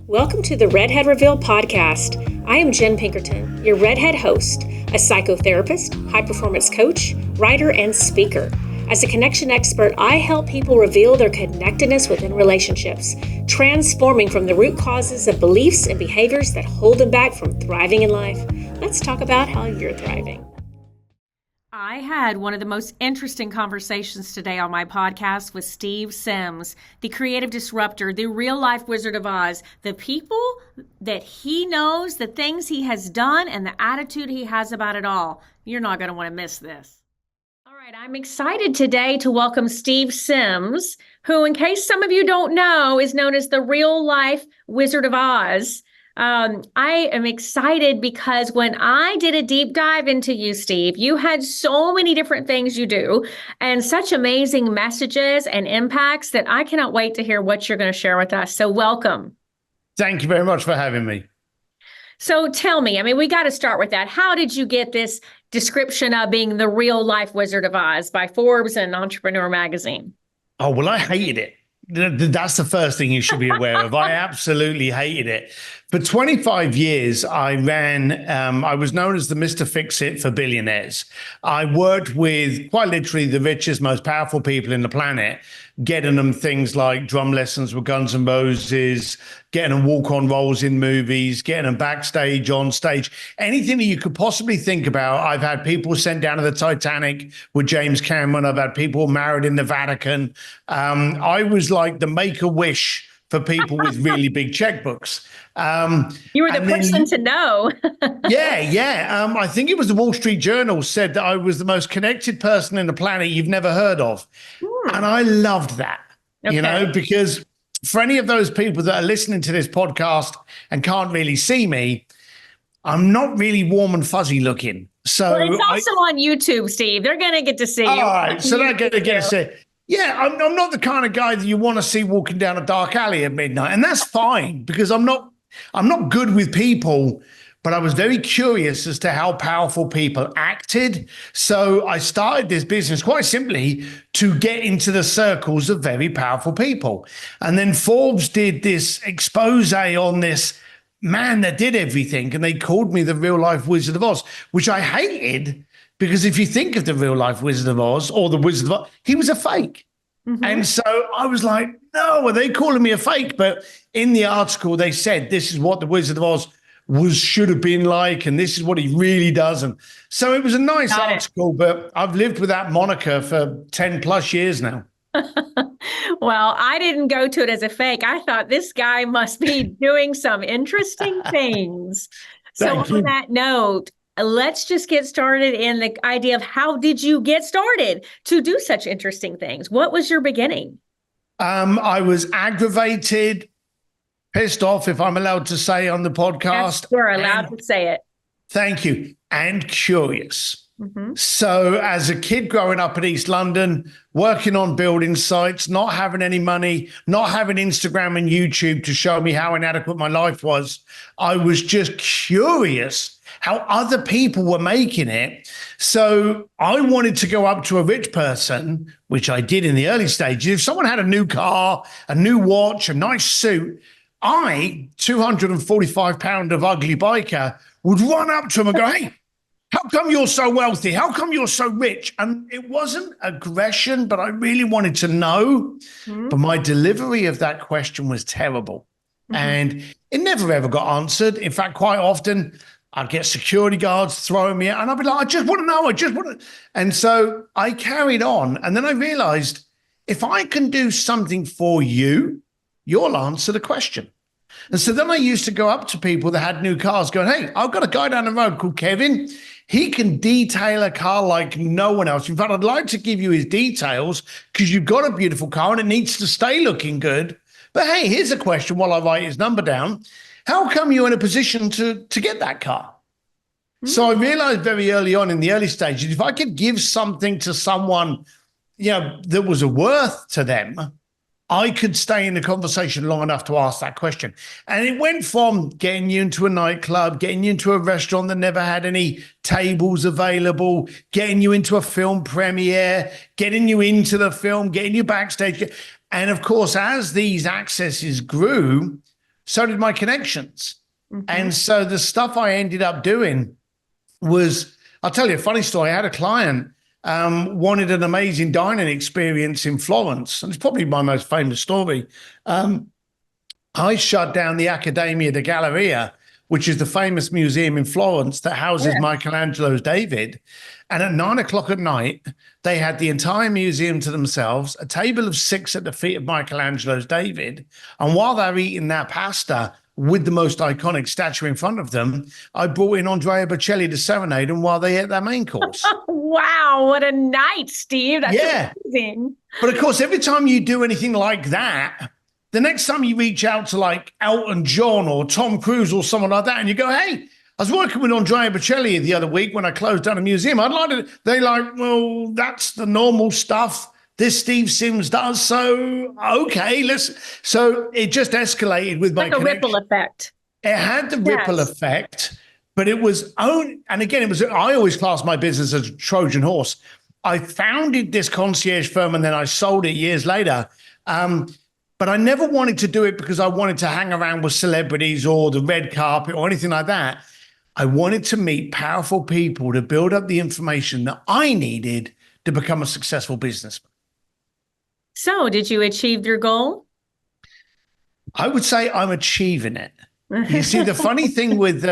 Welcome to the Redhead Reveal podcast. I am Jenn Pinkerton, your Redhead host, a psychotherapist, high-performance coach, writer, and speaker. As a connection expert, I help people reveal their connectedness within relationships, transforming from the root causes of beliefs and behaviors that hold them back from thriving in life. Let's talk about how you're thriving. I had one of the most interesting conversations today on my podcast with Steve Sims, the creative disruptor, the real-life Wizard of Oz, the people that he knows, the things he has done, and the attitude he has about it all. You're not going to want to miss this. All right, I'm excited today to welcome Steve Sims, who, in case some of you don't know, is known as the real-life Wizard of Oz. I am excited because when I did a deep dive into you, Steve, you had so many different things you do and such amazing messages and impacts that I cannot wait to hear what you're going to share with us. So welcome. Thank you very much for having me. So tell me, we got to start with that. How did you get this description of being the real life Wizard of Oz by Forbes and Entrepreneur Magazine? Oh, well, I hated it. That's the first thing you should be aware of. I absolutely hated it. For 25 years, I was known as the Mr. Fix-It for billionaires. I worked with quite literally the richest, most powerful people in the planet, getting them things like drum lessons with Guns N' Roses, getting them walk-on roles in movies, getting them backstage, on stage, anything that you could possibly think about. I've had people sent down to the Titanic with James Cameron. I've had people married in the Vatican. I was like the Make-A-Wish for people with really big checkbooks. You were the person to know. Yeah. I think it was the Wall Street Journal said that I was the most connected person in the planet you've never heard of. And I loved that, because for any of those people that are listening to this podcast and can't really see me, I'm not really warm and fuzzy looking. So it's also on YouTube, Steve. They're going to get to see you. All right, so they're going to get to see. Yeah, I'm not the kind of guy that you want to see walking down a dark alley at midnight, and that's fine because I'm not good with people, but I was very curious as to how powerful people acted. So I started this business quite simply to get into the circles of very powerful people. And then Forbes did this expose on this man that did everything, and they called me the real life Wizard of Oz, which I hated. Because if you think of the real life Wizard of Oz or the Wizard of Oz, he was a fake. Mm-hmm. And so I was like, no, are they calling me a fake? But in the article, they said, this is what the Wizard of Oz should have been like. And this is what he really does. And so it was a nice article, but I've lived with that moniker for 10 plus years now. Well, I didn't go to it as a fake. I thought this guy must be doing some interesting things. So on that note, let's just get started in the idea of how did you get started to do such interesting things? What was your beginning? I was aggravated, pissed off, if I'm allowed to say on the podcast. Yes, you're allowed to say it. Thank you. And curious. Mm-hmm. So as a kid growing up in East London, working on building sites, not having any money, not having Instagram and YouTube to show me how inadequate my life was, I was just curious how other people were making it. So I wanted to go up to a rich person, which I did in the early stages. If someone had a new car, a new watch, a nice suit, 245-pound of ugly biker, would run up to him and go, hey, how come you're so wealthy? How come you're so rich? And it wasn't aggression, but I really wanted to know. Mm-hmm. But my delivery of that question was terrible. Mm-hmm. And it never, ever got answered. In fact, quite often, I'd get security guards throwing me out, and I'd be like, I just want to know. And so I carried on. And then I realized if I can do something for you, you'll answer the question. And so then I used to go up to people that had new cars going, hey, I've got a guy down the road called Kevin. He can detail a car like no one else. In fact, I'd like to give you his details because you've got a beautiful car and it needs to stay looking good. But hey, here's a question while I write his number down. How come you're in a position to get that car? Mm-hmm. So I realized very early on in the early stages, if I could give something to someone, that was a worth to them, I could stay in the conversation long enough to ask that question. And it went from getting you into a nightclub, getting you into a restaurant that never had any tables available, getting you into a film premiere, getting you into the film, getting you backstage. And of course, as these accesses grew, so did my connections. And so the stuff I ended up doing was, I'll tell you a funny story. I had a client wanted an amazing dining experience in Florence, and it's probably my most famous story. I shut down the Accademia di Galleria, which is the famous museum in Florence that houses Michelangelo's David. And at 9 o'clock at night, they had the entire museum to themselves, a table of 6 at the feet of Michelangelo's David. And while they're eating their pasta with the most iconic statue in front of them, I brought in Andrea Bocelli to serenade them while they ate their main course. Wow, what a night, Steve. That's amazing. But of course, every time you do anything like that, the next time you reach out to like Elton John or Tom Cruise or someone like that, and you go, hey, I was working with Andrea Bocelli the other week when I closed down a museum. I'd like to, they like, well, that's the normal stuff this Steve Sims does. So, okay, so it just escalated with my like a ripple effect. It had the ripple effect, but it was and again, I always class my business as a Trojan horse. I founded this concierge firm and then I sold it years later. But I never wanted to do it because I wanted to hang around with celebrities or the red carpet or anything like that. I wanted to meet powerful people to build up the information that I needed to become a successful businessman. So did you achieve your goal? I would say I'm achieving it. You see, the funny thing with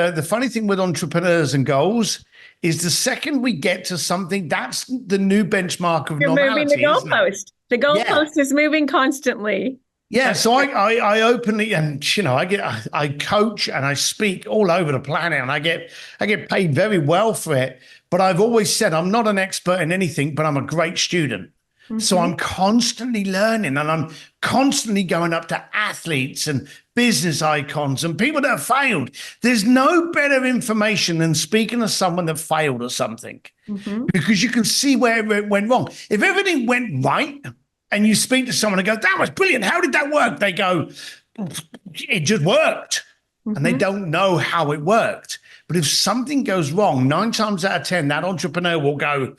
entrepreneurs and goals is the second we get to something, that's the new benchmark of normality. You're moving the goalpost. The goalpost is moving constantly. Yeah, so I openly, and I coach and I speak all over the planet, and I get paid very well for it. But I've always said I'm not an expert in anything, but I'm a great student. So I'm constantly learning, and I'm constantly going up to athletes and business icons and people that have failed. There's no better information than speaking to someone that failed or something, because you can see where it went wrong. If everything went right, and you speak to someone and go, that was brilliant, how did that work? They go, it just worked. And they don't know how it worked. But if something goes wrong, 9 times out of 10, that entrepreneur will go,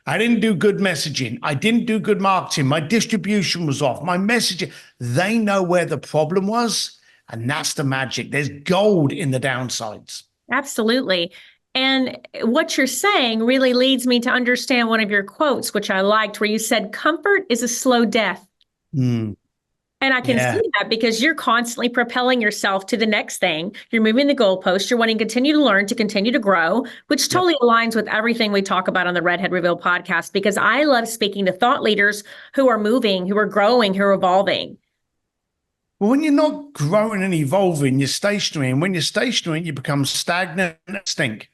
I didn't do good messaging. I didn't do good marketing. My distribution was off. My messaging. They know where the problem was. And that's the magic. There's gold in the downsides. Absolutely. And what you're saying really leads me to understand one of your quotes, which I liked, where you said, comfort is a slow death. And I can see that because you're constantly propelling yourself to the next thing. You're moving the goalpost. You're wanting to continue to learn, to continue to grow, which totally aligns with everything we talk about on the Redhead Reveal podcast, because I love speaking to thought leaders who are moving, who are growing, who are evolving. Well, when you're not growing and evolving, you're stationary. And when you're stationary, you become stagnant and stink.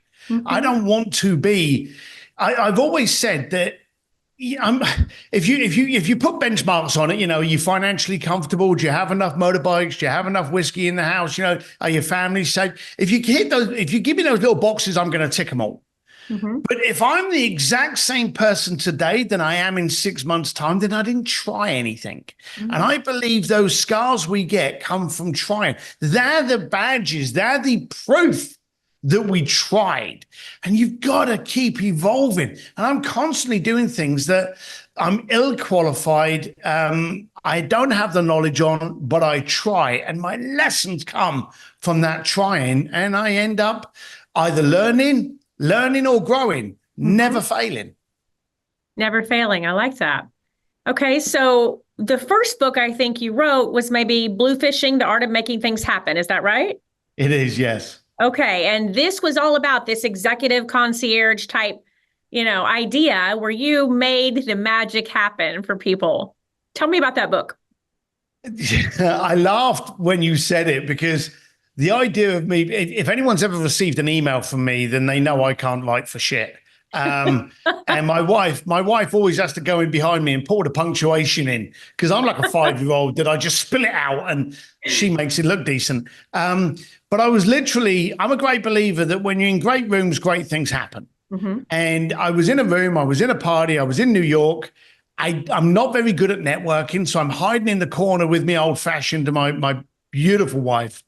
I don't want to be. I've always said that if you put benchmarks on it, are you financially comfortable? Do you have enough motorbikes? Do you have enough whiskey in the house? Are your family safe? If you give me those little boxes, I'm going to tick them all. But if I'm the exact same person today than I am in 6 months' time, then I didn't try anything. And I believe those scars we get come from trying. They're the badges. They're the proof that we tried. And you've got to keep evolving. And I'm constantly doing things that I'm ill-qualified. I don't have the knowledge on, but I try. And my lessons come from that trying. And I end up either learning or growing, never failing. Never failing. I like that. Okay, so the first book I think you wrote was maybe Bluefishing, The Art of Making Things Happen. Is that right? It is, yes. Okay. And this was all about this executive concierge type, idea where you made the magic happen for people. Tell me about that book. I laughed when you said it because the idea of me, if anyone's ever received an email from me, then they know I can't write for shit. And my wife always has to go in behind me and pour the punctuation in because I'm like a 5-year-old that I just spill it out and she makes it look decent. But I'm a great believer that when you're in great rooms, great things happen. And I was in a room, I was in a party, I was in New York. I'm not very good at networking, so I'm hiding in the corner with me old-fashioned to my beautiful wife.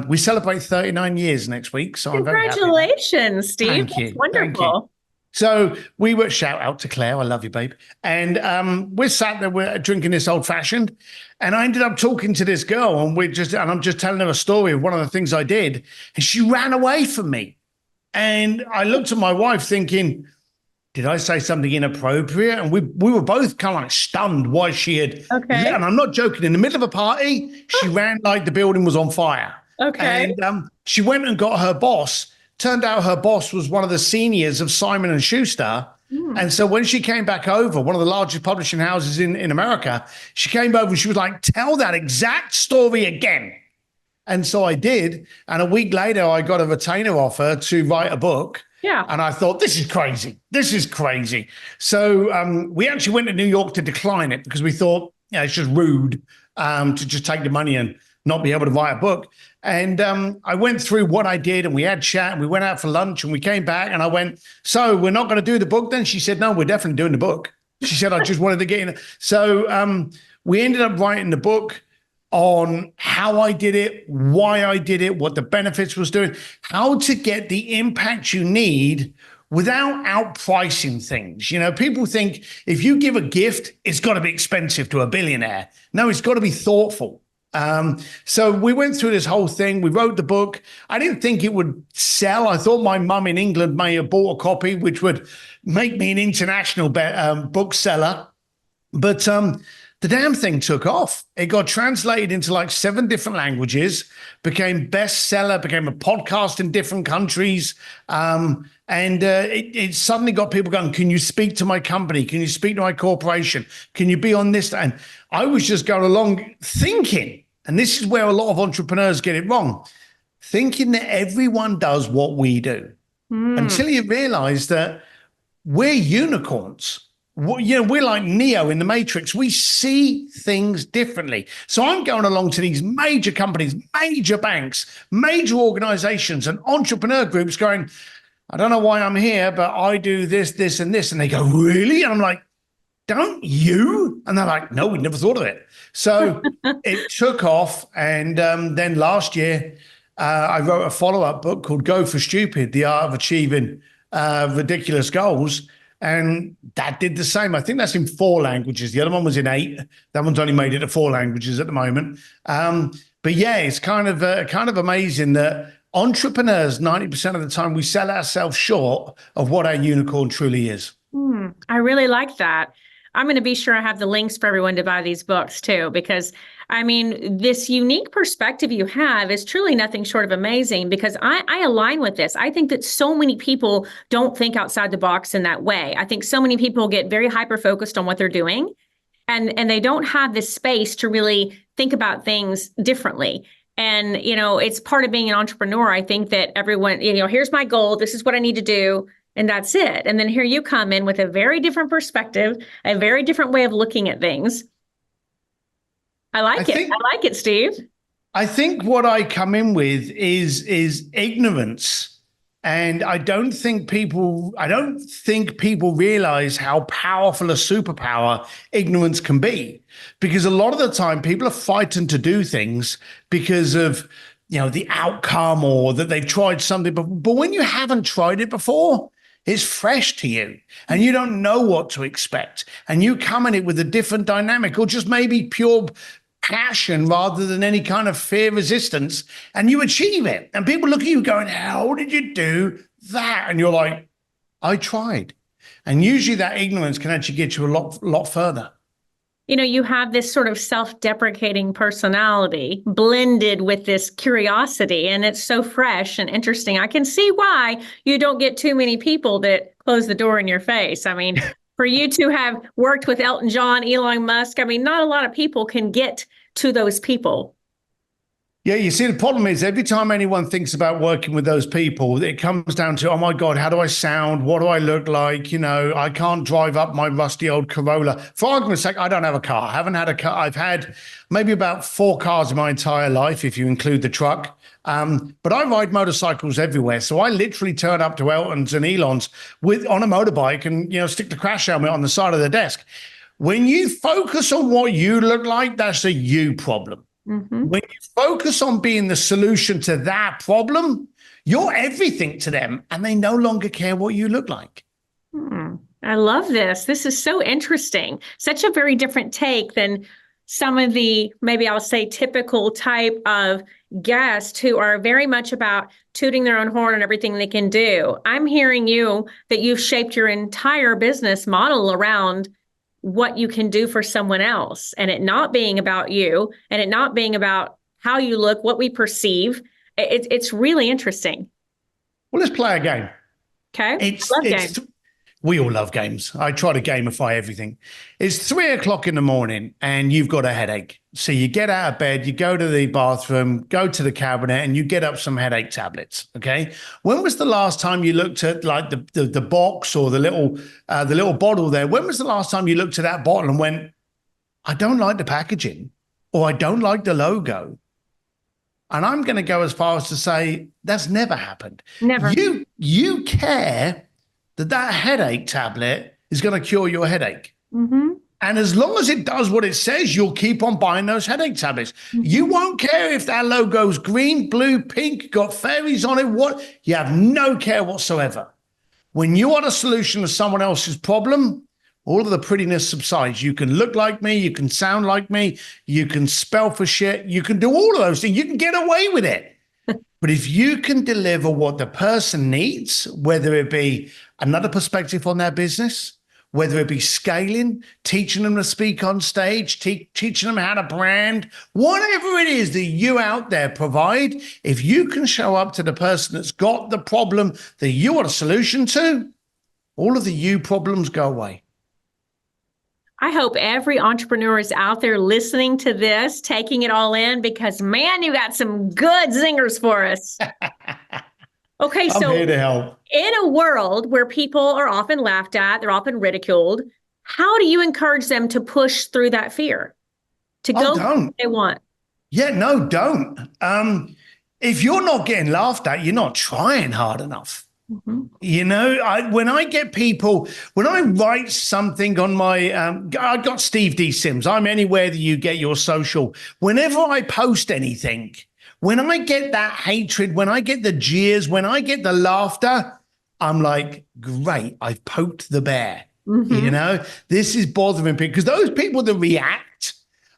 We celebrate 39 years next week, so I'm very happy. Congratulations, Steve. Thank you. That's wonderful. So we were, shout out to Claire, I love you, babe. And we're sat there, we're drinking this old fashioned. And I ended up talking to this girl, and I'm just telling her a story of one of the things I did. And she ran away from me. And I looked at my wife thinking, did I say something inappropriate? And we were both kind of like stunned why she had. Okay. And I'm not joking. In the middle of a party, she ran like the building was on fire. Okay. And she went and got her boss. Turned out her boss was one of the seniors of Simon and Schuster. And so when she came back over, one of the largest publishing houses in America, she came over and she was like, tell that exact story again. And so I did. And a week later, I got a retainer offer to write a book. Yeah. And I thought, this is crazy. This is crazy. So we actually went to New York to decline it because we thought, it's just rude to just take the money and not be able to write a book. And I went through what I did, and we had chat, and we went out for lunch, and we came back, and I went, so we're not going to do the book then? She said, no, we're definitely doing the book. She said, I just wanted to get in. So we ended up writing the book on how I did it, why I did it, what the benefits was doing, how to get the impact you need without outpricing things. You know, people think if you give a gift, it's got to be expensive to a billionaire. No, it's got to be thoughtful. So we went through this whole thing. We wrote the book. I didn't think it would sell. I thought my mum in England may have bought a copy, which would make me an international bookseller. But the damn thing took off. It got translated into like 7 different languages, became bestseller, became a podcast in different countries. And it suddenly got people going, can you speak to my company? Can you speak to my corporation? Can you be on this? And I was just going along thinking, and this is where a lot of entrepreneurs get it wrong, thinking that everyone does what we do until you realize that we're unicorns. We're like Neo in the Matrix. We see things differently. So I'm going along to these major companies, major banks, major organizations, and entrepreneur groups going, I don't know why I'm here, but I do this, this, and this. And they go, really? And I'm like, don't you? And they're like, no, we never thought of it. So it took off. And then last year, I wrote a follow-up book called Go for Stupid, The Art of Achieving Ridiculous Goals. And that did the same. I think that's in 4 languages. The other one was in 8. That one's only made it to 4 languages at the moment. But yeah, it's kind of amazing that entrepreneurs, 90% of the time, we sell ourselves short of what our unicorn truly is. I really like that. I'm going to be sure I have the links for everyone to buy these books too, because I mean, this unique perspective you have is truly nothing short of amazing, because I align with this. I think that so many people don't think outside the box in that way. I think so many people get very hyper-focused on what they're doing, and they don't have this space to really think about things differently. And, it's part of being an entrepreneur. I think that everyone, here's my goal. This is what I need to do. And that's it. And then here you come in with a very different perspective, a very different way of looking at things. I like it, Steve. I think what I come in with is ignorance. And I don't think people realize how powerful a superpower ignorance can be. Because a lot of the time people are fighting to do things because of, the outcome, or that they've tried something before. But when you haven't tried it before, it's fresh to you and you don't know what to expect. And you come in it with a different dynamic, or just maybe pure passion rather than any kind of fear resistance, and you achieve it. And people look at you going, how did you do that? And you're like, I tried. And usually that ignorance can actually get you a lot further. You have this sort of self-deprecating personality blended with this curiosity, and it's so fresh and interesting. I can see why you don't get too many people that close the door in your face. I mean, for you to have worked with Elton John, Elon Musk, I mean, not a lot of people can get to those people. Yeah, you see, the problem is every time anyone thinks about working with those people, it comes down to, oh my God, how do I sound? What do I look like? I can't drive up my rusty old Corolla. For argument's sake, I don't have a car. I haven't had a car. I've had maybe about 4 cars in my entire life, if you include the truck. But I ride motorcycles everywhere. So I literally turn up to Elton's and Elon's on a motorbike and, stick the crash helmet on the side of the desk. When you focus on what you look like, that's a you problem. Mm-hmm. When you focus on being the solution to that problem, you're everything to them, and they no longer care what you look like. I love this. This is so interesting. Such a very different take than some of the, maybe I'll say, typical type of guests who are very much about tooting their own horn and everything they can do. I'm hearing that you've shaped your entire business model around what you can do for someone else, and it not being about you, and it not being about how you look, what we perceive. It's really interesting. Well, let's play a game. Okay. Love games. We all love games. I try to gamify everything. It's 3:00 in the morning and you've got a headache. So you get out of bed, you go to the bathroom, go to the cabinet, and you get up some headache tablets. Okay. When was the last time you looked at like the box or the little bottle there? When was the last time you looked at that bottle and went, I don't like the packaging, or I don't like the logo? And I'm going to go as far as to say that's never happened. Never. You care that headache tablet is going to cure your headache. Mm-hmm. And as long as it does what it says, you'll keep on buying those headache tablets. Mm-hmm. You won't care if that logo's green, blue, pink, got fairies on it. You have no care whatsoever. When you are the solution to someone else's problem, all of the prettiness subsides. You can look like me. You can sound like me. You can spell for shit. You can do all of those things. You can get away with it. But if you can deliver what the person needs, whether it be another perspective on their business, whether it be scaling, teaching them to speak on stage, teaching them how to brand, whatever it is that you out there provide, if you can show up to the person that's got the problem that you are the solution to, all of the you problems go away. I hope every entrepreneur is out there listening to this, taking it all in, because man, you got some good zingers for us. Okay, so I'm here to help. In a world where people are often laughed at, they're often ridiculed, how do you encourage them to push through that fear, to go where they want? Yeah, no, don't. If you're not getting laughed at, you're not trying hard enough. Mm-hmm. You know, when I write something on my, I got Steve D. Sims. I'm anywhere that you get your social. Whenever I post anything, when I get that hatred, when I get the jeers, when I get the laughter, I'm like, great, I've poked the bear. Mm-hmm. You know, this is bothering people, because those people that react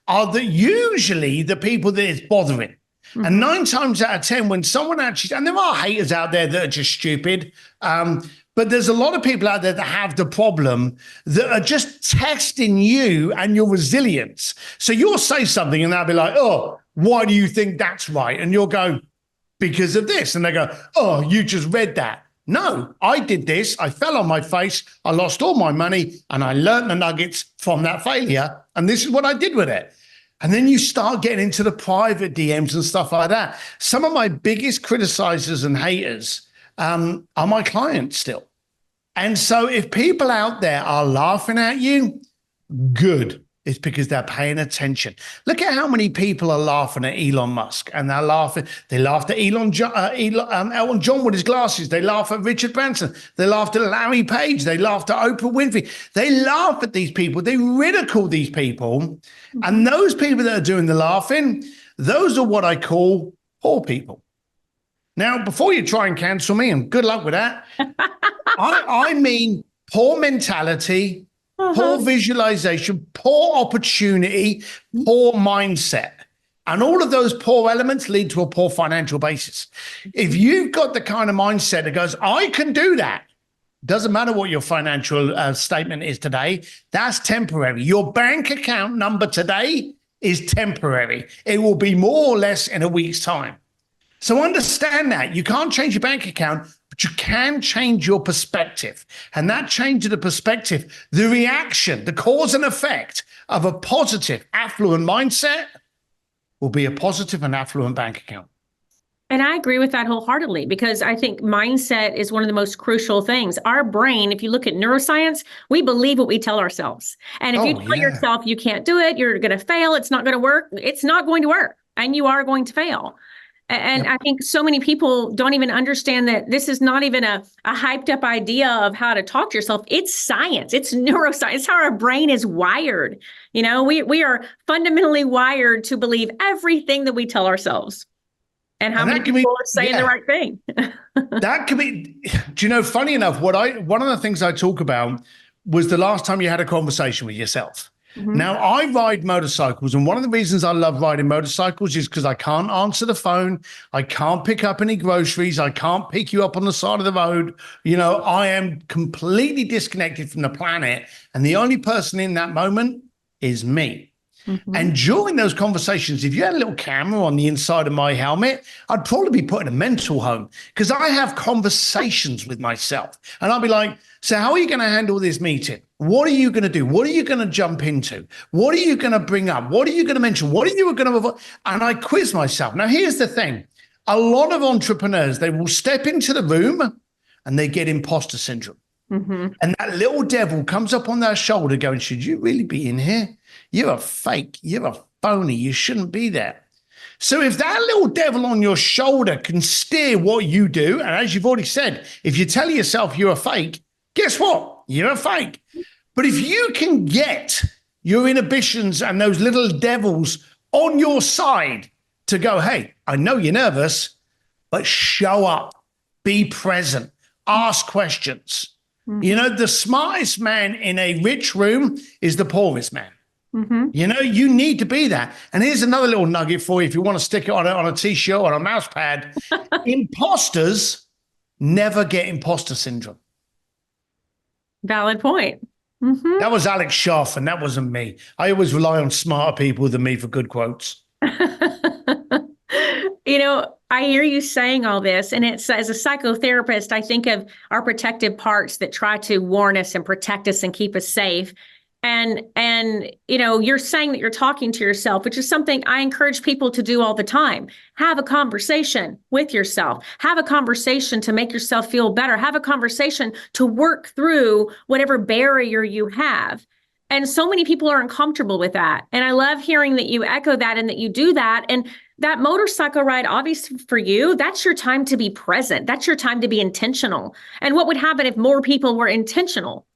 are usually the people that it's bothering. Mm-hmm. And 9 times out of 10, when someone actually, and there are haters out there that are just stupid, but there's a lot of people out there that have the problem that are just testing you and your resilience. So you'll say something and they'll be like, oh, why do you think that's right? And you'll go, because of this. And they go, oh, you just read that. No, I did this. I fell on my face. I lost all my money and I learned the nuggets from that failure. And this is what I did with it. And then you start getting into the private DMs and stuff like that. Some of my biggest criticizers and haters are my clients still. And so if people out there are laughing at you, good. It's because they're paying attention. Look at how many people are laughing at Elon Musk, and they're laughing. They laughed at Elton John with his glasses. They laugh at Richard Branson. They laughed at Larry Page. They laughed at Oprah Winfrey. They laugh at these people. They ridicule these people. And those people that are doing the laughing, those are what I call poor people. Now, before you try and cancel me, and good luck with that, I mean poor mentality, poor visualization, poor opportunity, poor mindset. And all of those poor elements lead to a poor financial basis. If you've got the kind of mindset that goes, I can do that, doesn't matter what your financial statement is today, that's temporary. Your bank account number today is temporary. It will be more or less in a week's time. So understand that. You can't change your bank account, but you can change your perspective. And that change of the perspective, the reaction, the cause and effect of a positive, affluent mindset will be a positive and affluent bank account. And I agree with that wholeheartedly, because I think mindset is one of the most crucial things. Our brain, if you look at neuroscience, we believe what we tell ourselves. And if you tell yourself you can't do it, you're going to fail, it's not going to work, it's not going to work, and you are going to fail. And I think so many people don't even understand that this is not even a hyped up idea of how to talk to yourself. It's science. It's neuroscience. It's how our brain is wired. You know, we are fundamentally wired to believe everything that we tell ourselves. And how many people are saying the right thing? That could be, do you know, funny enough, one of the things I talk about was the last time you had a conversation with yourself. Mm-hmm. Now, I ride motorcycles, and one of the reasons I love riding motorcycles is because I can't answer the phone. I can't pick up any groceries. I can't pick you up on the side of the road. You know, I am completely disconnected from the planet, and the only person in that moment is me. Mm-hmm. And during those conversations, if you had a little camera on the inside of my helmet, I'd probably be put in a mental home, because I have conversations with myself. And I'll be like, so how are you going to handle this meeting? What are you going to do? What are you going to jump into? What are you going to bring up? What are you going to mention? What are you going to avoid? And I quiz myself. Now, here's the thing. A lot of entrepreneurs, they will step into the room and they get imposter syndrome. Mm-hmm. And that little devil comes up on their shoulder going, should you really be in here? You're a fake. You're a phony. You shouldn't be there. So if that little devil on your shoulder can steer what you do, and as you've already said, if you tell yourself you're a fake, guess what? You're a fake. But if you can get your inhibitions and those little devils on your side to go, hey, I know you're nervous, but show up, be present, ask questions. Mm-hmm. You know, the smartest man in a rich room is the poorest man. Mm-hmm. You know, you need to be that. And here's another little nugget for you if you want to stick it on a T-shirt or a mouse pad. Imposters never get imposter syndrome. Valid point. Mm-hmm. That was Alex Schaff, and that wasn't me. I always rely on smarter people than me for good quotes. You know, I hear you saying all this, and it's, as a psychotherapist, I think of our protective parts that try to warn us and protect us and keep us safe. And you know, you're saying that you're talking to yourself, which is something I encourage people to do all the time. Have a conversation with yourself. Have a conversation to make yourself feel better. Have a conversation to work through whatever barrier you have. And so many people are uncomfortable with that. And I love hearing that you echo that and that you do that. And that motorcycle ride, obviously for you, that's your time to be present. That's your time to be intentional. And what would happen if more people were intentional?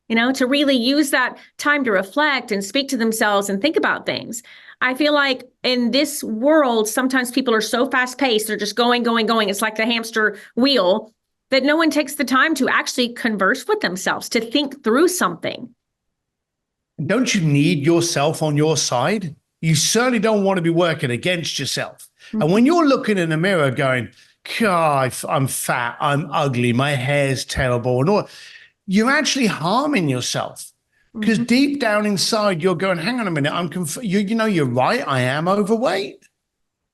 You know, to really use that time to reflect and speak to themselves and think about things. I feel like in this world, sometimes people are so fast paced, they're just going. It's like the hamster wheel, that no one takes the time to actually converse with themselves, to think through something. Don't you need yourself on your side? You certainly don't want to be working against yourself. Mm-hmm. And when you're looking in the mirror going, God, I'm fat, I'm ugly, my hair's terrible, and all, you're actually harming yourself, because mm-hmm. deep down inside, you're going, hang on a minute, you know, you're right, I am overweight.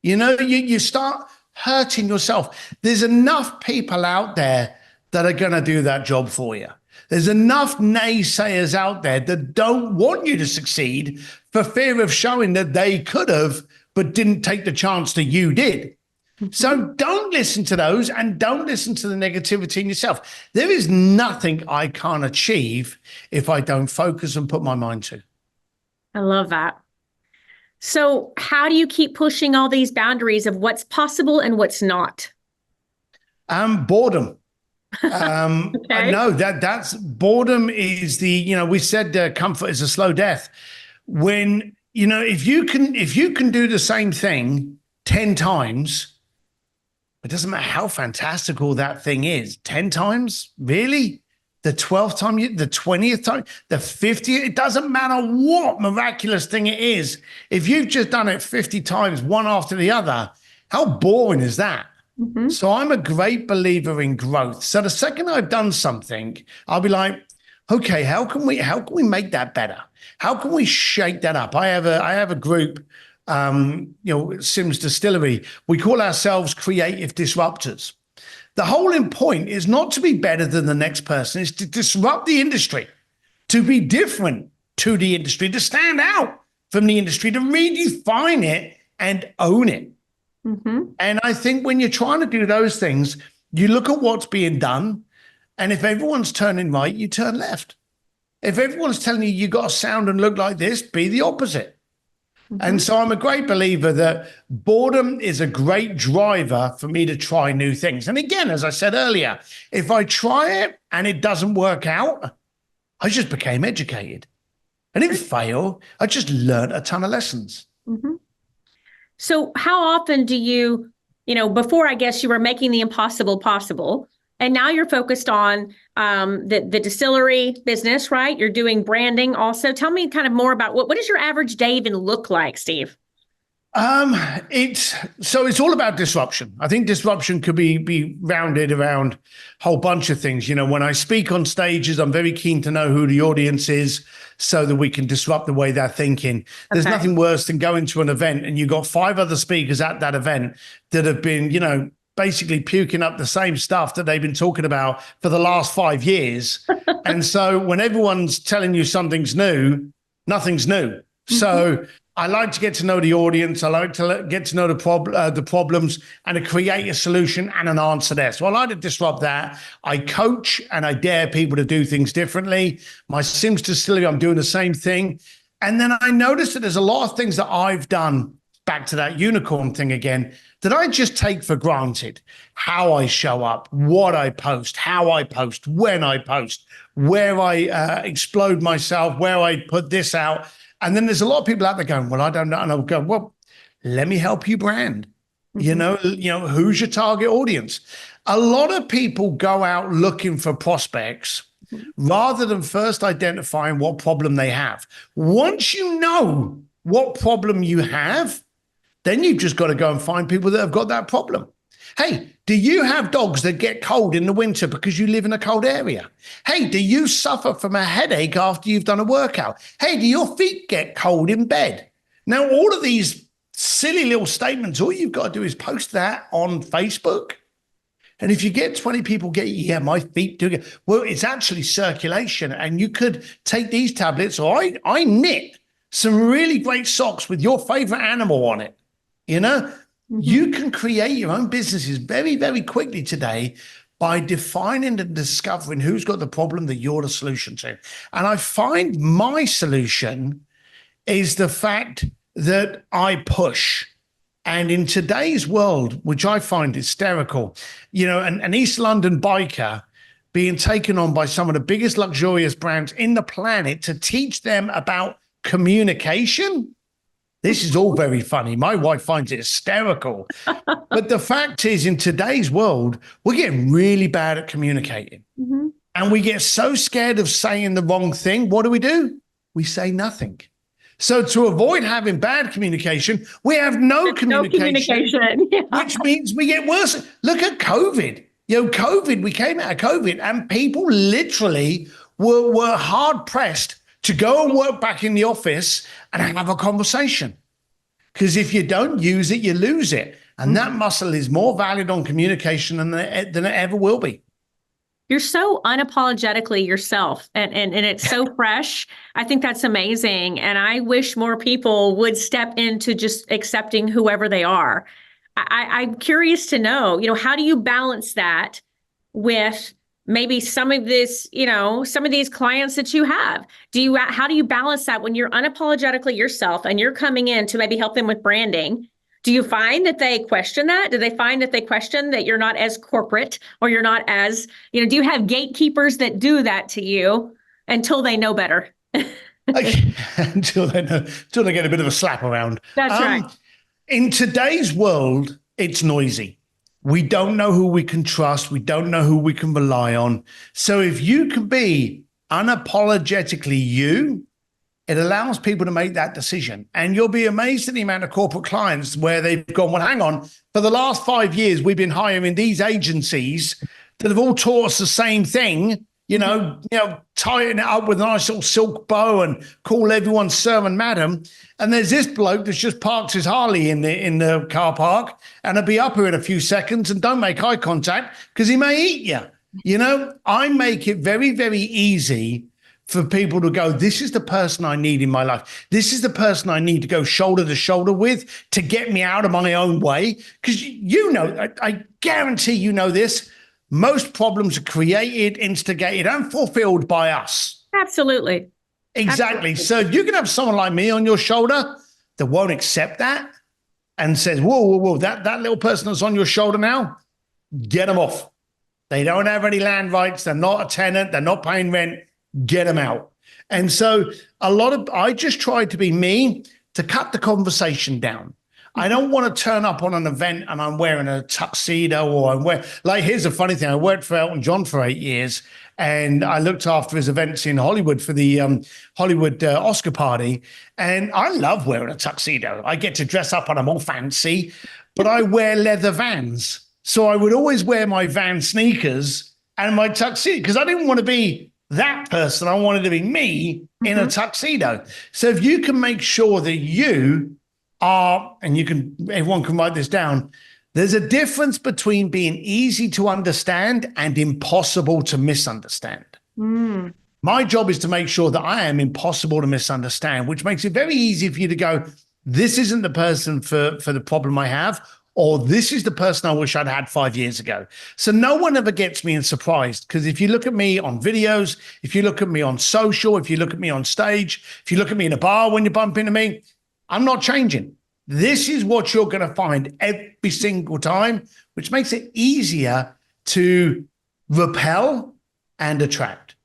You know, you start hurting yourself. There's enough people out there that are going to do that job for you. There's enough naysayers out there that don't want you to succeed for fear of showing that they could have, but didn't take the chance that you did. So don't listen to those, and don't listen to the negativity in yourself. There is nothing I can't achieve if I don't focus and put my mind to. I love that. So how do you keep pushing all these boundaries of what's possible and what's not? Boredom. Okay. I know that's boredom is the, you know, we said comfort is a slow death. When, you know, if you can do the same thing 10 times, it doesn't matter how fantastical that thing is. 10 times? Really? The 12th time, the 20th time, the 50th? It doesn't matter what miraculous thing it is. If you've just done it 50 times, one after the other, how boring is that? Mm-hmm. So I'm a great believer in growth. So the second I've done something, I'll be like, okay, how can we make that better? How can we shake that up? I have a group, you know, Sims Distillery. We call ourselves creative disruptors. The whole point is not to be better than the next person. It's to disrupt the industry, to be different to the industry, to stand out from the industry, to redefine it and own it. Mm-hmm. And I think when you're trying to do those things, you look at what's being done. And if everyone's turning right, you turn left. If everyone's telling you got to sound and look like this, be the opposite. Mm-hmm. And so I'm a great believer that boredom is a great driver for me to try new things. And again, as I said earlier, if I try it and it doesn't work out, I just became educated. I didn't fail. I just learned a ton of lessons. Mm-hmm. So how often do you before, I guess you were making the impossible possible. And now you're focused on the distillery business, right? You're doing branding also. Tell me kind of more about what does your average day even look like, Steve? It's all about disruption. I think disruption could be rounded around a whole bunch of things. When I speak on stages, I'm very keen to know who the audience is so that we can disrupt the way they're thinking. There's nothing worse than going to an event and you've got 5 other speakers at that event that have been, basically puking up the same stuff that they've been talking about for the last 5 years. And so when everyone's telling you something's new, nothing's new. So I like to get to know the audience. I like to get to know the problems and to create a solution and an answer there. So I like to disrupt that. I coach and I dare people to do things differently. My Sims distillery, I'm doing the same thing. And then I noticed that there's a lot of things that I've done, back to that unicorn thing again, that I just take for granted. How I show up, what I post, how I post, when I post, where I explode myself, where I put this out. And then there's a lot of people out there going, well, I don't know. And I'll go, well, let me help you brand. Who's your target audience? A lot of people go out looking for prospects rather than first identifying what problem they have. Once you know what problem you have, then you've just got to go and find people that have got that problem. Hey, do you have dogs that get cold in the winter because you live in a cold area? Hey, do you suffer from a headache after you've done a workout? Hey, do your feet get cold in bed? Now, all of these silly little statements, all you've got to do is post that on Facebook. And if you get 20 people my feet do get, well, it's actually circulation. And you could take these tablets, or I knit some really great socks with your favorite animal on it. You can create your own businesses very, very quickly today by defining and discovering who's got the problem that you're the solution to. And I find my solution is the fact that I push. And in today's world, which I find hysterical, an East London biker being taken on by some of the biggest luxurious brands in the planet to teach them about communication. This is all very funny. My wife finds it hysterical. But the fact is, in today's world, we're getting really bad at communicating. And we get so scared of saying the wrong thing. What do? We say nothing. So to avoid having bad communication, we have no communication. Which means we get worse. Look at COVID. COVID, we came out of COVID and people literally were hard pressed to go and work back in the office and have a conversation. Because if you don't use it, you lose it. And that muscle is more valued on communication than it ever will be. You're so unapologetically yourself, and it's so fresh. I think that's amazing. And I wish more people would step into just accepting whoever they are. I'm curious to know, how do you balance that with maybe some of this, some of these clients that you have? How do you balance that when you're unapologetically yourself and you're coming in to maybe help them with branding? Do you find that they question that? Do they find that they question that you're not as corporate or you're not as, do you have gatekeepers that do that to you until they know better? Until they get a bit of a slap around. That's right. In today's world, it's noisy. We don't know who we can trust. We don't know who we can rely on. So if you can be unapologetically you, it allows people to make that decision. And you'll be amazed at the amount of corporate clients where they've gone, well, hang on, for the last 5 years, we've been hiring these agencies that have all taught us the same thing, tying it up with a nice little silk bow and call everyone sir and madam. And there's this bloke that's just parked his Harley in the car park and he'll be up here in a few seconds and don't make eye contact because he may eat you. I make it very, very easy for people to go, this is the person I need in my life. This is the person I need to go shoulder to shoulder with to get me out of my own way. Because I guarantee you know this, most problems are created, instigated, and fulfilled by us. Absolutely. Exactly. So if you can have someone like me on your shoulder that won't accept that and says, whoa, that little person that's on your shoulder now, get them off. They don't have any land rights. They're not a tenant. They're not paying rent. Get them out. And so I just tried to be me to cut the conversation down. I don't want to turn up on an event and I'm wearing a tuxedo or like, here's a funny thing. I worked for Elton John for 8 years and I looked after his events in Hollywood for the Hollywood Oscar party. And I love wearing a tuxedo. I get to dress up and I'm all fancy, but I wear leather Vans. So I would always wear my Van sneakers and my tuxedo because I didn't want to be that person. I wanted to be me in a tuxedo. So if you can make sure that you are, and everyone can write this down, there's a difference between being easy to understand and impossible to misunderstand. My job is to make sure that I am impossible to misunderstand, which makes it very easy for you to go, this isn't the person for the problem I have, or this is the person I wish I'd had 5 years ago. So no one ever gets me in surprised, because if you look at me on videos, if you look at me on social, if you look at me on stage, if you look at me in a bar when you bump into me, I'm not changing. This is what you're going to find every single time, which makes it easier to repel and attract.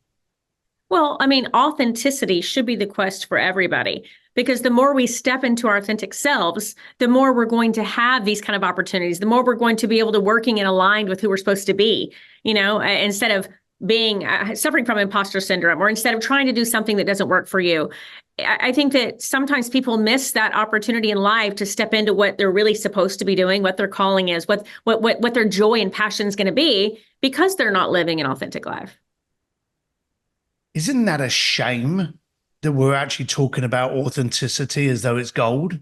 Well, I mean, authenticity should be the quest for everybody, because the more we step into our authentic selves, the more we're going to have these kind of opportunities, the more we're going to be able to working and aligned with who we're supposed to be, instead of being suffering from imposter syndrome, or instead of trying to do something that doesn't work for you. I think that sometimes people miss that opportunity in life to step into what they're really supposed to be doing, what their calling is, what their joy and passion is going to be, because they're not living an authentic life. Isn't that a shame that we're actually talking about authenticity as though it's gold?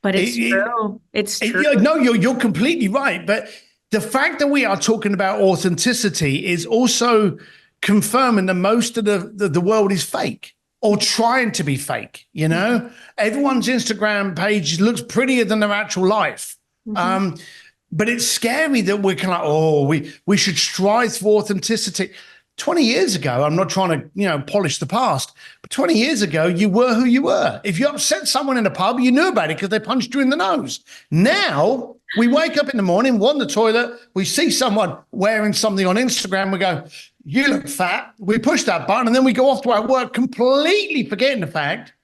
But it's true. It's true. No, you're completely right. But the fact that we are talking about authenticity is also confirming that most of the world is fake or trying to be fake. Everyone's Instagram page looks prettier than their actual life. But it's scary that we're kind of like, we should strive for authenticity. 20 years ago, I'm not trying to, polish the past, but 20 years ago, you were who you were. If you upset someone in a pub, you knew about it because they punched you in the nose. Now, we wake up in the morning, we're on the toilet, we see someone wearing something on Instagram, we go, you look fat. We push that button, and then we go off to our work completely forgetting the fact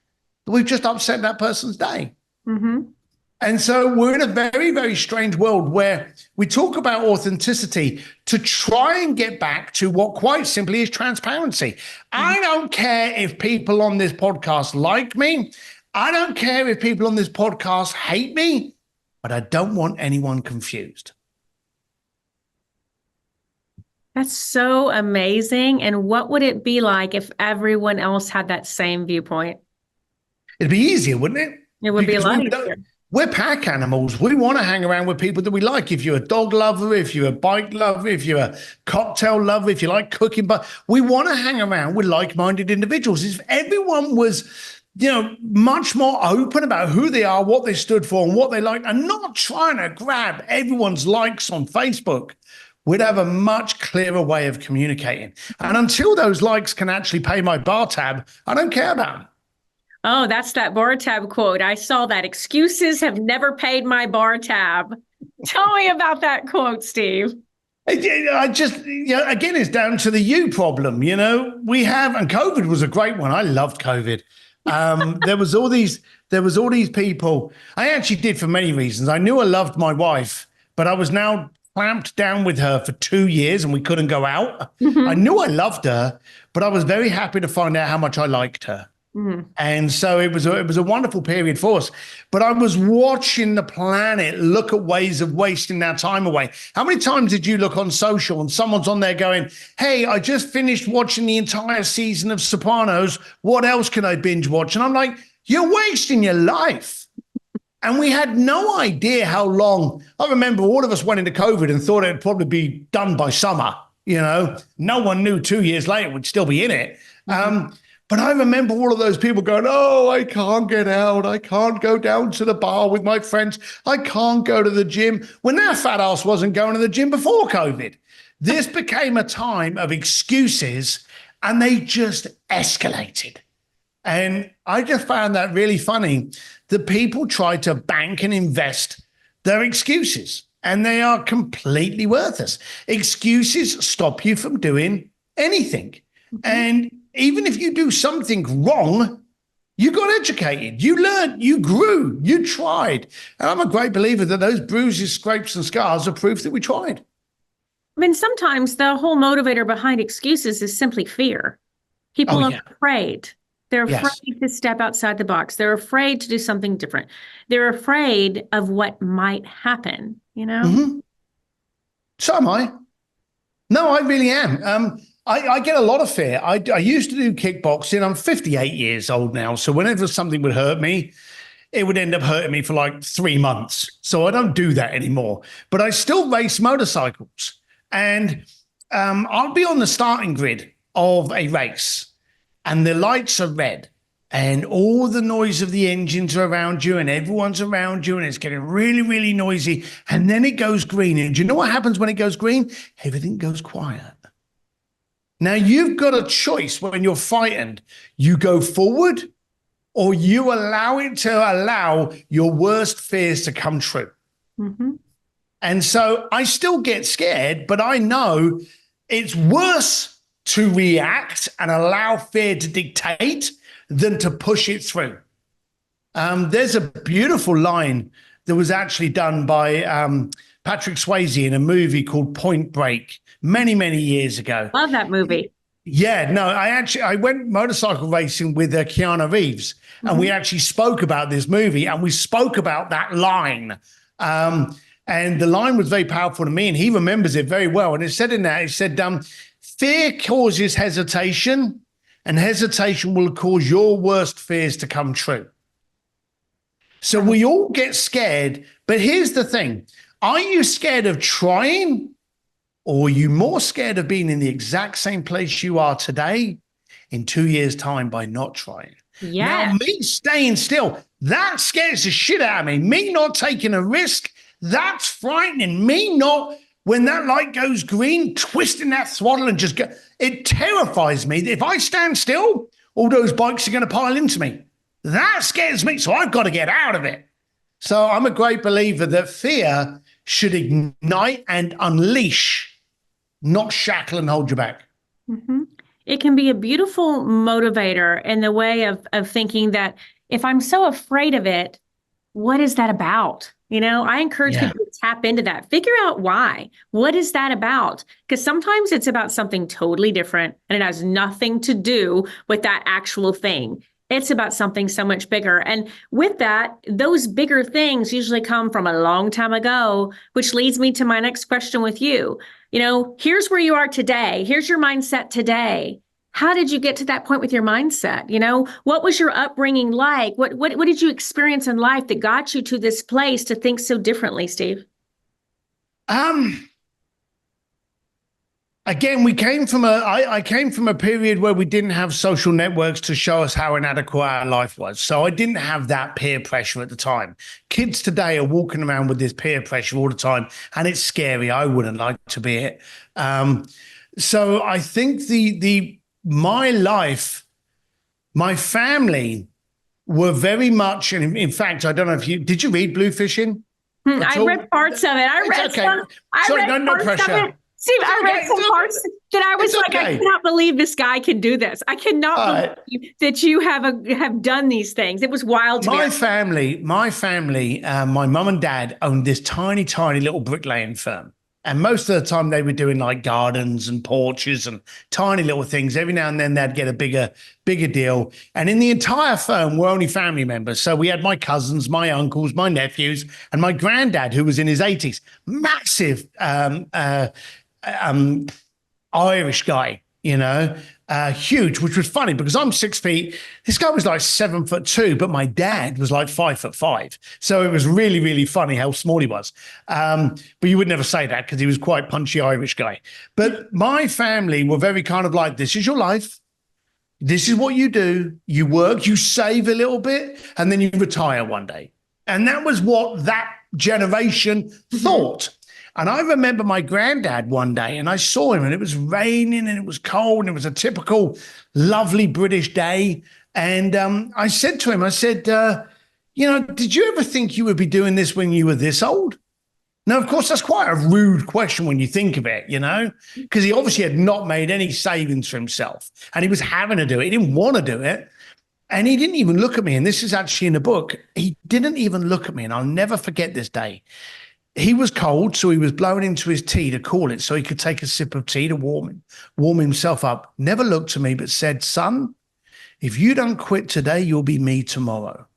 that we've just upset that person's day. And so we're in a very, very strange world where we talk about authenticity to try and get back to what quite simply is transparency. I don't care if people on this podcast like me. I don't care if people on this podcast hate me, but I don't want anyone confused. That's so amazing. And what would it be like if everyone else had that same viewpoint? It'd be easier, wouldn't it? It would be a lot easier. We're pack animals. We want to hang around with people that we like. If you're a dog lover, if you're a bike lover, if you're a cocktail lover, if you like cooking, but we want to hang around with like-minded individuals. If everyone was, much more open about who they are, what they stood for, and what they like, and not trying to grab everyone's likes on Facebook, we'd have a much clearer way of communicating. And until those likes can actually pay my bar tab, I don't care about them. Oh, that's that bar tab quote. I saw that. Excuses have never paid my bar tab. Tell me about that quote, Steve. I just, again, it's down to the you problem. We have, and COVID was a great one. I loved COVID. There was all these people. I actually did for many reasons. I knew I loved my wife, but I was now clamped down with her for 2 years and we couldn't go out. I knew I loved her, but I was very happy to find out how much I liked her. And so it was a wonderful period for us. But I was watching the planet look at ways of wasting our time away. How many times did you look on social and someone's on there going, hey, I just finished watching the entire season of Sopranos. What else can I binge watch? And I'm like, you're wasting your life. And we had no idea how long. I remember all of us went into COVID and thought it'd probably be done by summer. No one knew 2 years later we'd still be in it. But I remember all of those people going, oh, I can't get out. I can't go down to the bar with my friends. I can't go to the gym. When that fat ass wasn't going to the gym before COVID. This became a time of excuses and they just escalated. And I just found that really funny that people try to bank and invest their excuses and they are completely worthless. Excuses stop you from doing anything. And even if you do something wrong, You got educated, you learned, you grew, you tried. And I'm a great believer that those bruises, scrapes, and scars are proof that we tried. I mean, sometimes the whole motivator behind excuses is simply fear. People are afraid. They're afraid to step outside the box. They're afraid to do something different. They're afraid of what might happen, you know? Mm-hmm. So am I. No, I really am. I get a lot of fear. I used to do kickboxing. I'm 58 years old now. So whenever something would hurt me, it would end up hurting me for like 3 months. So I don't do that anymore. But I still race motorcycles. And I'll be on the starting grid of a race. And the lights are red. And all the noise of the engines are around you. And everyone's around you. And it's getting really, really noisy. And then it goes green. And do you know what happens when it goes green? Everything goes quiet. Now, you've got a choice when you're frightened. You go forward or you allow it to allow your worst fears to come true. Mm-hmm. And so I still get scared, but I know it's worse to react and allow fear to dictate than to push it through. There's a beautiful line that was actually done by Patrick Swayze in a movie called Point Break many, many years ago. Love that movie. Yeah, no, I went motorcycle racing with Keanu Reeves, and we actually spoke about this movie, and we spoke about that line. And the line was very powerful to me, and he remembers it very well. And it said in there, it said, fear causes hesitation, and hesitation will cause your worst fears to come true. So we all get scared, but here's the thing. Are you scared of trying, or are you more scared of being in the exact same place you are today in 2 years' time by not trying? Yeah. Now, me staying still, that scares the shit out of me. Me not taking a risk, that's frightening. Me not, when that light goes green, twisting that throttle and just go, it terrifies me. If I stand still, all those bikes are going to pile into me. That scares me, so I've got to get out of it. So I'm a great believer that fear should ignite and unleash, not shackle and hold you back. Mm-hmm. It can be a beautiful motivator in the way of thinking that if I'm so afraid of it, what is that about? You know, I encourage people to tap into that. Figure out why. What is that about? Because sometimes it's about something totally different and it has nothing to do with that actual thing. It's about something so much bigger. And with that, those bigger things usually come from a long time ago, which leads me to my next question with you. You know, here's where you are today. Here's your mindset today. How did you get to that point with your mindset? You know, what was your upbringing like? What did you experience in life that got you to this place to think so differently, Steve? Again, I came from a period where we didn't have social networks to show us how inadequate our life was. So I didn't have that peer pressure at the time. Kids today are walking around with this peer pressure all the time, and it's scary. I wouldn't like to be it. So I think my life, my family were very much, and in fact, I don't know if did you read Bluefishing? I read parts of it. I read no pressure. Steve, I read some parts that I was like, I cannot believe this guy can do this. I cannot believe that you have done these things. It was wild to me. My family, my mum and dad owned this tiny, tiny little bricklaying firm. And most of the time they were doing like gardens and porches and tiny little things. Every now and then they'd get a bigger deal. And in the entire firm, we're only family members. So we had my cousins, my uncles, my nephews, and my granddad, who was in his 80s, massive Irish guy, you know, huge, which was funny because I'm 6 feet. This guy was like 7'2", but my dad was like 5'5". So it was really, really funny how small he was. But you would never say that because he was quite punchy Irish guy. But my family were very kind of like, this is your life. This is what you do. You work, you save a little bit, and then you retire one day. And that was what that generation thought. And I remember my granddad one day, and I saw him, and it was raining, and it was cold, and it was a typical lovely British day. And I said to him, did you ever think you would be doing this when you were this old? Now, of course, that's quite a rude question when you think of it, you know, because he obviously had not made any savings for himself, and he was having to do it. He didn't want to do it. And he didn't even look at me. And this is actually in the book. He didn't even look at me. And I'll never forget this day. He was cold, so he was blowing into his tea to cool it so he could take a sip of tea to warm himself up. Never looked at me, but said, son, if you don't quit today, you'll be me tomorrow.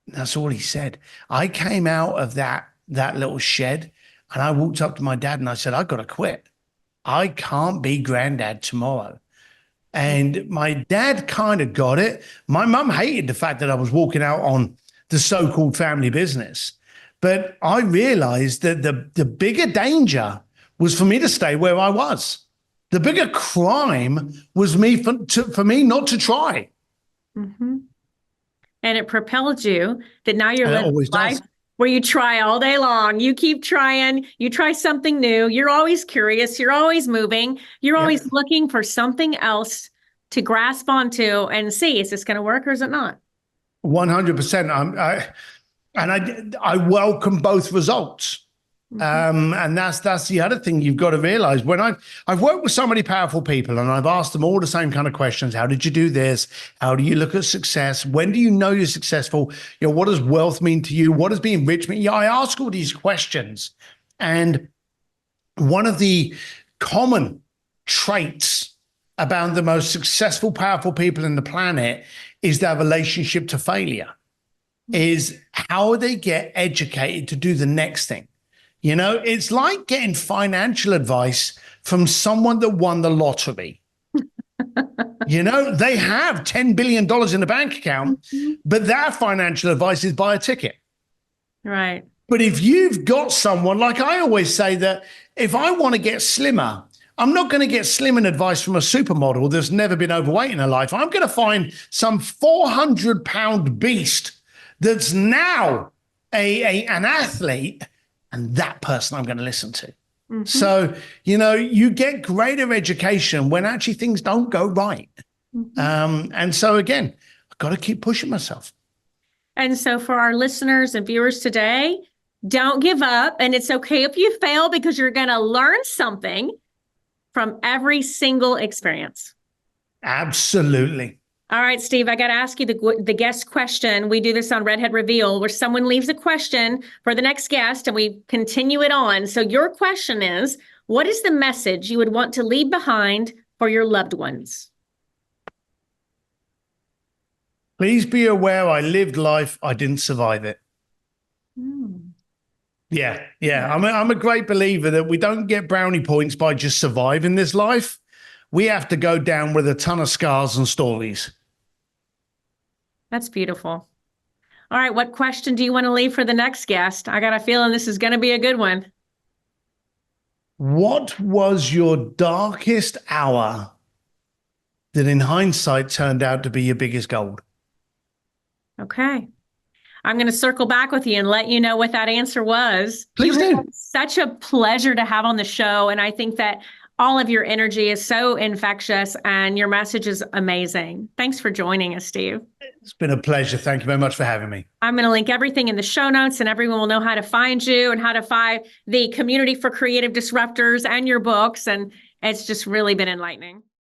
That's all he said. I came out of that little shed and I walked up to my dad and I said, I've got to quit. I can't be granddad tomorrow. And my dad kind of got it. My mum hated the fact that I was walking out on the so-called family business. But I realized that the bigger danger was for me to stay where I was. The bigger crime was for me not to try. Mm-hmm. And it propelled you that now you're living a life where you try all day long. You keep trying. You try something new. You're always curious. You're always moving. You're always looking for something else to grasp onto and see, is this going to work or is it not? 100%. I welcome both results. Mm-hmm. And that's the other thing you've got to realize. When I've worked with so many powerful people and I've asked them all the same kind of questions. How did you do this? How do you look at success? When do you know you're successful? What does wealth mean to you? What does being rich mean? I ask all these questions. And one of the common traits about the most successful, powerful people in the planet is their relationship to failure, is how they get educated to do the next thing. It's like getting financial advice from someone that won the lottery. They have $10 billion in the bank account, but their financial advice is buy a ticket. Right. But if you've got someone, like I always say, that if I want to get slimmer, I'm not going to get slimming advice from a supermodel that's never been overweight in her life. I'm going to find some 400-pound beast that's now an athlete, and that person I'm going to listen to. Mm-hmm. So, you get greater education when actually things don't go right. Mm-hmm. And so, again, I've got to keep pushing myself. And so for our listeners and viewers today, don't give up. And it's okay if you fail, because you're going to learn something from every single experience. Absolutely. All right, Steve, I got to ask you the guest question. We do this on Redhead Reveal, where someone leaves a question for the next guest and we continue it on. So your question is, what is the message you would want to leave behind for your loved ones? Please be aware I lived life, I didn't survive it. Yeah. I'm a great believer that we don't get brownie points by just surviving this life. We have to go down with a ton of scars and stories. That's beautiful. All right. What question do you want to leave for the next guest? I got a feeling this is going to be a good one. What was your darkest hour that in hindsight turned out to be your biggest gold? Okay. I'm going to circle back with you and let you know what that answer was. Please do. Such a pleasure to have on the show. And I think that all of your energy is so infectious and your message is amazing. Thanks for joining us, Steve. It's been a pleasure. Thank you very much for having me. I'm going to link everything in the show notes and everyone will know how to find you and how to find the community for creative disruptors and your books. And it's just really been enlightening.